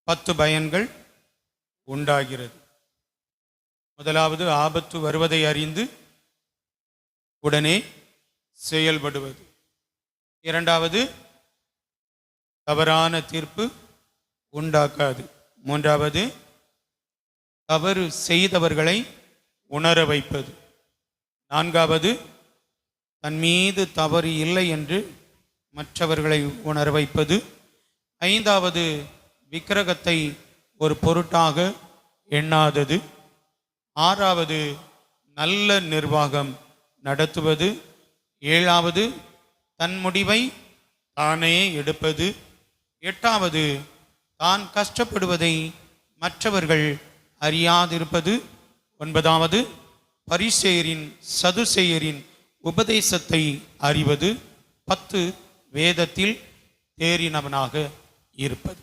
10 பயன்கள் உண்டாகிறது. முதலாவது, ஆபத்து வருவதை அறிந்து உடனே செயல்படுவது. இரண்டாவது, தவறான தீர்ப்பு உண்டாக்காது. மூன்றாவது, தவறு செய்தவர்களை உணர வைப்பது. நான்காவது, தன் மீது தவறு இல்லை என்று மற்றவர்களை உணர வைப்பது. ஐந்தாவது, விக்கிரகத்தை ஒரு பொருட்டாக எண்ணாதது. ஆறாவது, நல்ல நிர்வாகம் நடத்துவது. ஏழாவது, தன் முடிவை தானே எடுப்பது. எட்டாவது, தான் கஷ்டப்படுவதை மற்றவர்கள் அறியாதிருப்பது. ஒன்பதாவது, பரிசேயரின் சதுசேயரின் உபதேசத்தை அறிவது. 10, வேதத்தில் தேறினவனாக இருப்பது.